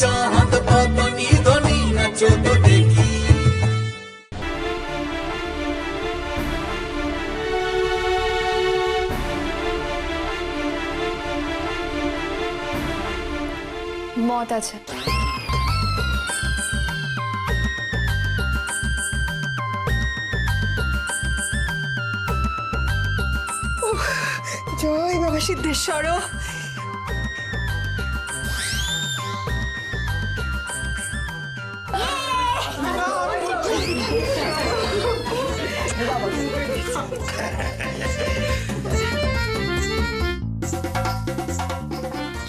চাঁদ বদনি ধনি নাচো তো দেখি। মত আছে। জয় বাবা সিদ্ধেশ্বর।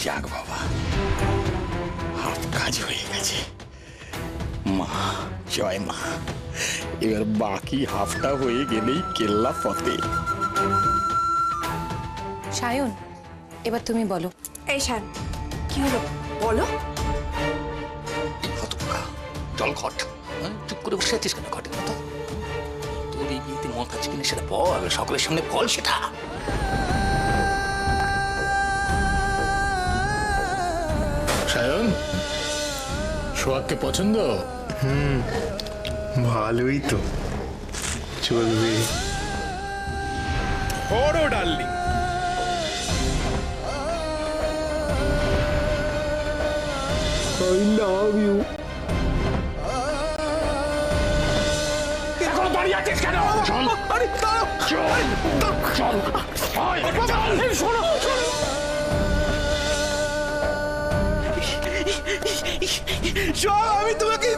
যাক বাবা, হাফ কাজ হয়ে গেছে। মা জয় মা, এবার বাকি হাফটা হয়ে গেলেই কেল্লা ফতে। সায়ন, এবার তুমি বলো। এই শান, কি হলো বলো? জল ঘট, চুপ করে বসে আছিস কেন ঘটের মতো? তোর এই বিয়েতে মত আছে কিনা সেটা বল, সকলের সামনে বল সেটা। সায়ন, সোহাগকে পছন্দ? ভালোই তো চলবে। বড় ডার্লিং, I love you. এখনো দাঁড়িয়ে আছিস কেন? চল, চল, চল, চল, শোনো। আমি তোমাকে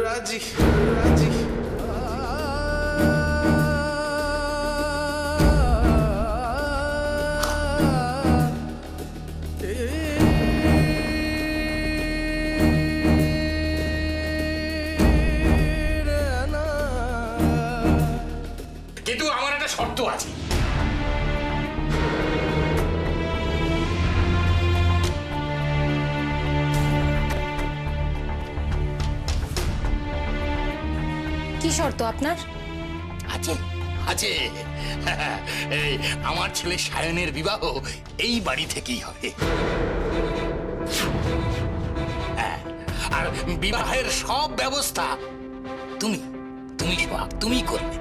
রাজি রাজি। কিন্তু আমার একটা শর্ত আছে। কি শর্ত আপনার? আছে আছে, এই আমার ছেলে সায়নের বিবাহ এই বাড়ি থেকেই হবে। হ্যাঁ, আর বিবাহের সব ব্যবস্থা তুমি তুমি সোহাগ তুমি করবে।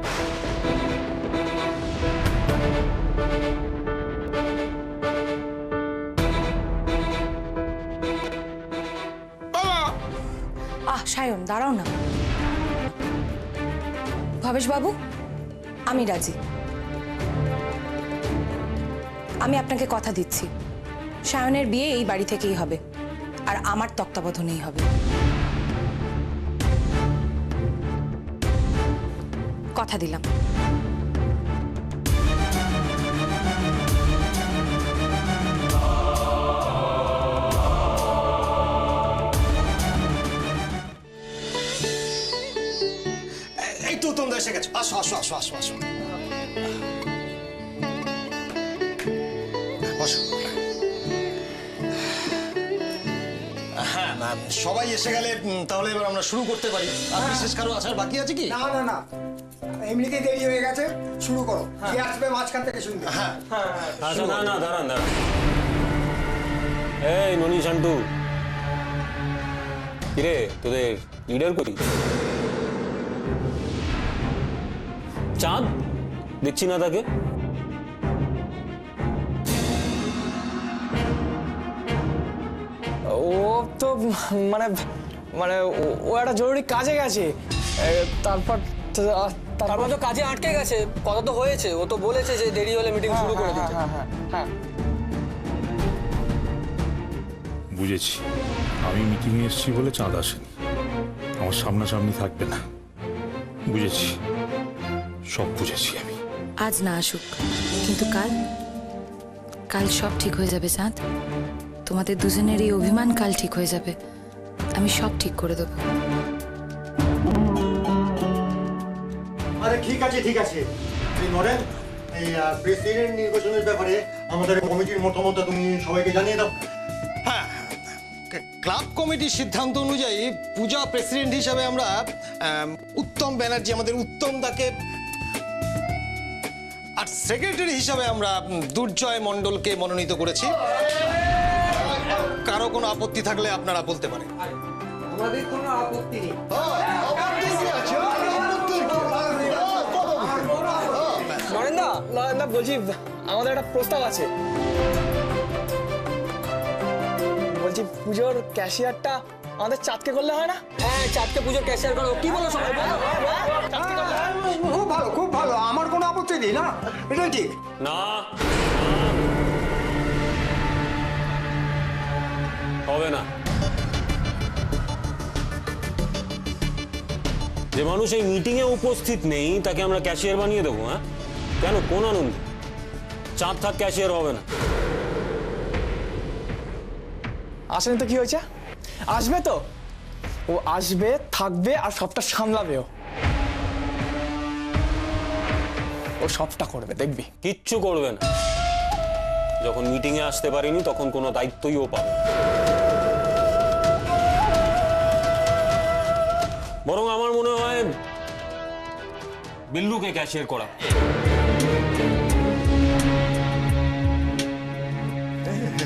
সায়ন দাঁড়াও না। ভবেশ বাবু, আমি রাজি। আমি আপনাকে কথা দিচ্ছি, সায়নের বিয়ে এই বাড়ি থেকেই হবে, আর আমার তত্ত্বাবধানেই হবে। কথা দিলাম। এই তো তোমরা এসে গেছো, আসো আসো আসো আসো আসো বসো। হ্যাঁ ম্যাম, সবাই এসে গেলে তাহলে এবার আমরা শুরু করতে পারি। আর বিশেষ কারো আসার বাকি আছে কি? না না না, এমনিতেই দেরি হয়ে গেছে, শুরু করো। কে আসবে মাঝখান থেকে শুনবে? হ্যাঁ আচ্ছা না না, দাঁড়ান দাঁড়ান। এই ননি শান্টু, কিরে তোদের লিডার করি? চাঁদ দেখছি না তাকে। ও তো মানে মানে ও একটা জরুরি কাজে গেছে, তারপর তারপর তো কাজে আটকে গেছে। কথা তো হয়েছে, ও তো বলেছে যে দেরি হলে মিটিং শুরু করে দিতে। হ্যাঁ। বুঝেছি, আমি মিটিংয়ে এসেছি বলে চাঁদ আসেনি, আমার সামনাসামনি থাকবে না। বুঝেছি, সব বুঝেছি আমি। আজ না আসুক, কিন্তু কাল কাল সব ঠিক হয়ে যাবে চাঁদ। তোমাদের দুজনের এই অভিমান কাল ঠিক হয়ে যাবে। আমি সব ঠিক করে দেবো। আরে ঠিক আছে ঠিক আছে। এই মডেল, এই প্রেসিডেন্ট নির্বাচনের ব্যাপারে আমাদের কমিটির মতামত তুমি সবাইকে জানিয়ে দাও। হ্যাঁ, ক্লাব কমিটির সিদ্ধান্ত অনুযায়ী পূজা প্রেসিডেন্ট হিসাবে আমরা উত্তম ব্যানার্জি, আমাদের উত্তম দাকে, আর সেক্রেটারি হিসাবে আমরা দুর্জয় মণ্ডলকে মনোনীত করেছি। কারো কোনো আপত্তি থাকলে আপনারা বলতে পারেন। আমাদের কোনো আপত্তি নেই। নরেন্দা, নরেন্দা বলছি আমাদের একটা প্রস্তাব আছে। বলছি পুজোর ক্যাশিয়ারটা আমাদের চাঁদকে করলে হয় না? হ্যাঁ, চাঁদকে পুজোর ক্যাশিয়ার করো। কি বলো সবাই, বলো? চাঁদকে করলে হয়? খুব ভালো, খুব ভালো, আমার কোনো আপত্তি নেই। না, এটাই ঠিক। না, হবে না। যে মানুষ এই মিটিংয়ে উপস্থিত নেই তাকে আমরা ক্যাশিয়ার বানিয়ে দেবো? হ্যাঁ, কেন? কোন আনন্দ? চাঁদ থাক, ক্যাশিয়ার হবে না। আসেনি তো কি হয়েছে? আসবে তো, ও আসবে, থাকবে আর সবটা সামলাবেও। ও সবটা করবে, দেখবি। কিচ্ছু করবে না। যখন মিটিংয়ে আসতে পারিনি তখন কোনো দায়িত্বই ও পাবে না। বরং আমার মনে হয় বিল্লুকে ক্যাশিয়ার করা।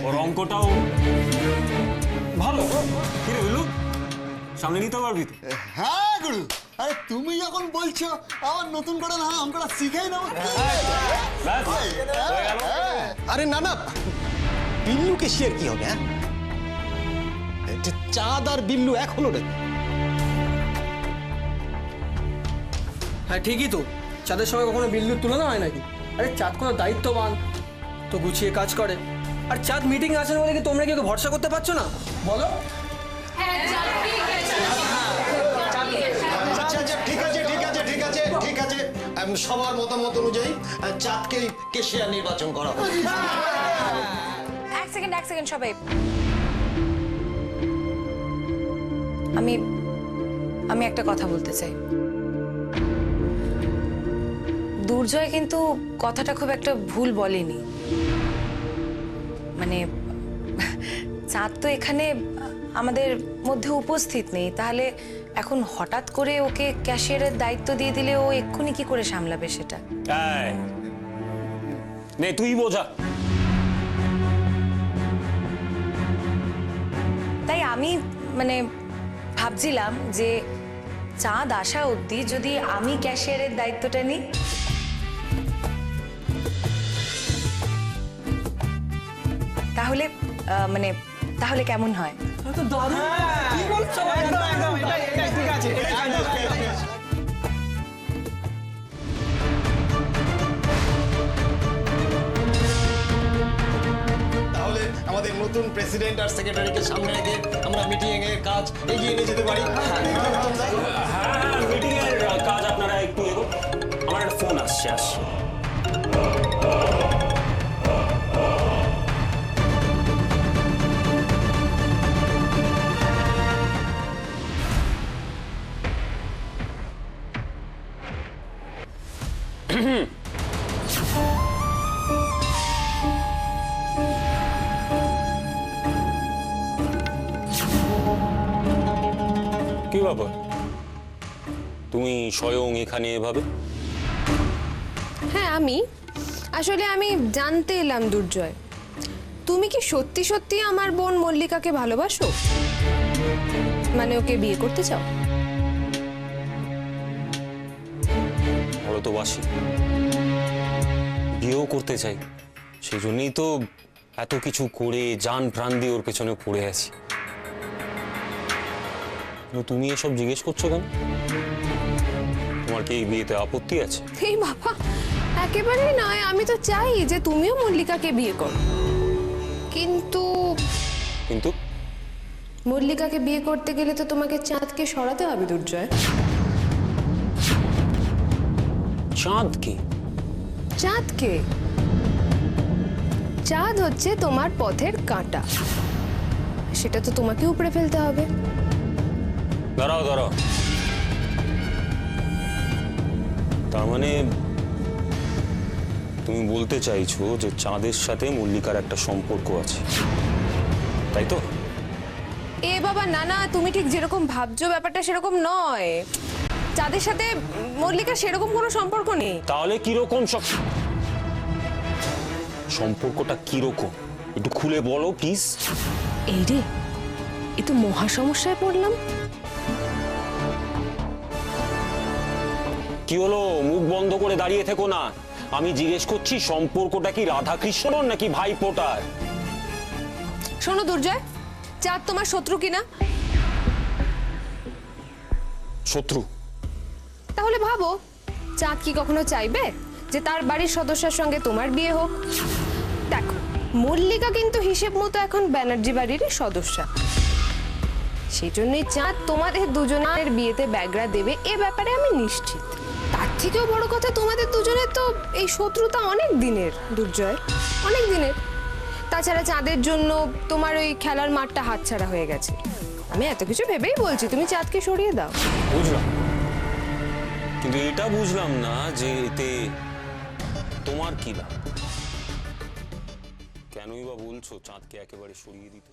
ওর অঙ্কটাও ভালো। কি রে বিল্লু, সামনে নিতে পারবি তো? হ্যাঁ গুরু, আরে তুমি যখন বলছো আমার নতুন করে না অঙ্কটা শিখেই নেবো। ব্যাস, হয়ে গেল। আরে না না, বিল্লু ক্যাশিয়ার কি হবে? হ্যাঁ, চাঁদ আর বিল্লু এক হলো রে। হ্যাঁ ঠিকই তো, চাঁদের সঙ্গে কখনো বিল্লুর তুলনা হয় নাকি? আরে চাঁদ কোনো দায়িত্ববান, তো গুছিয়ে কাজ করে। আর চাঁদ মিটিং আসেন বলে কি তোমরা কি ওকে ভরসা করতে পারছো না? বলো। আচ্ছা আচ্ছা, ঠিক আছে ঠিক আছে ঠিক আছে ঠিক আছে, সবার মতামত অনুযায়ী চাঁদকেই ক্যাশিয়ার নির্বাচন করা হবে। এক সেকেন্ড সবাই। আমি একটা কথা বলতে চাই। দুর্জয় কিন্তু কথাটা খুব একটা ভুল বলেনি। মানে চাঁদ তো এখানে আমাদের মধ্যে উপস্থিত নেই, তাহলে এখন হঠাৎ করে ওকে ক্যাশিয়ারের দায়িত্ব দিয়ে দিলে ও এক্ষুনি কি করে সামলাবে সেটা? এই, নে তুই বোঝা। তাই আমি মানে ভাবছিলাম যে চাঁদ আসা অবধি যদি আমি ক্যাশিয়ারের দায়িত্বটা নিই। তাহলে কেমন হয়? কি বলছো? একদম একদম, এটাই ঠিক আছে। তাহলে আমাদের নতুন প্রেসিডেন্ট আর সেক্রেটারিকে সামনে রেখে আমরা মিটিং এর কাজ এগিয়ে নিয়ে যেতে পারি। হ্যাঁ, মিটিং এর কাজ আপনারা একটু এগো। আমার একটা ফোন আসছে। কি ব্যাপার, তুমি স্বয়ং এখানে এভাবে? হ্যাঁ, আমি জানতে এলাম দুর্জয়, তুমি কি সত্যি সত্যি আমার বোন মল্লিকাকে ভালোবাসো? মানে ওকে বিয়ে করতে চাও? ওরা তো বাসি, বিয়েও করতে চাই। সেই জন্যই তো এত কিছু করে জান প্রাণ দিয়ে ওর পেছনে পড়ে আছি। তুমি এসব জিজ্ঞেস করছো কেন? তোমার কি এই বিয়েতে আপত্তি আছে? এই বাবা, একেবারেই নয়। আমি তো চাই যে তুমিও মল্লিকাকে বিয়ে করো, কিন্তু মল্লিকাকে বিয়ে করতে গেলে তো তোমাকে চাঁদকে সরাতে হবে দুর্জয়। চাঁদকে? চাঁদকে? চাঁদ হচ্ছে তোমার পথের কাঁটা, সেটা তো তোমাকে উপড়ে ফেলতে হবে। দাঁড়াও, তার মানে তুমি বলতে চাইছো যে চাঁদের সাথে মল্লিকার একটা সম্পর্ক আছে, তাই তো? এ বাবা না না, তুমি ঠিক যেরকম ভাবছো ব্যাপারটা সেরকম নয়। চাঁদের সাথে মল্লিকা সেরকম কোনো সম্পর্ক নেই। তাহলে কিরকম সম্পর্কটা কিরকম একটু খুলে বলো প্লিজ। এই রে, এ তো মহা সমস্যায় পড়লাম। কি হলো, মুখ বন্ধ করে দাঁড়িয়ে থেকো না। আমি জিজ্ঞেস করছি সম্পর্কটা কি রাধা কৃষ্ণর নাকি ভাইপোটার? শোনো দুর্জয়, চাঁদ তোমার শত্রু কিনা? শত্রু? তাহলে ভাবো, চাঁদ কি কখনো চাইবে যে তার বাড়ির সদস্যের সঙ্গে তোমার বিয়ে হোক? দেখো, মল্লিকা কিন্তু হিসেব মতো এখন ব্যানার্জি বাড়িরই সদস্যা। সেই জন্যই চাঁদ তোমাদের দুজনের বিয়েতে ব্যাগরা দেবে, এ ব্যাপারে আমি নিশ্চিত। তার থেকেও বড় কথা, তোমাদের দুজনের তো এই শত্রুতা অনেক দিনের দুর্জয়, অনেক দিনের। তাছাড়া চাঁদের জন্য তোমার ওই খেলার মাঠটা হাতছাড়া হয়ে গেছে। আমি এত কিছু ভেবেই বলছি, তুমি চাঁদকে সরিয়ে দাও। বুঝলাম, কিন্তু এটা বুঝলাম না যে এতে তোমার কি লাভ? কেনই বা বলছো চাঁদকে একেবারে সরিয়ে দিতে?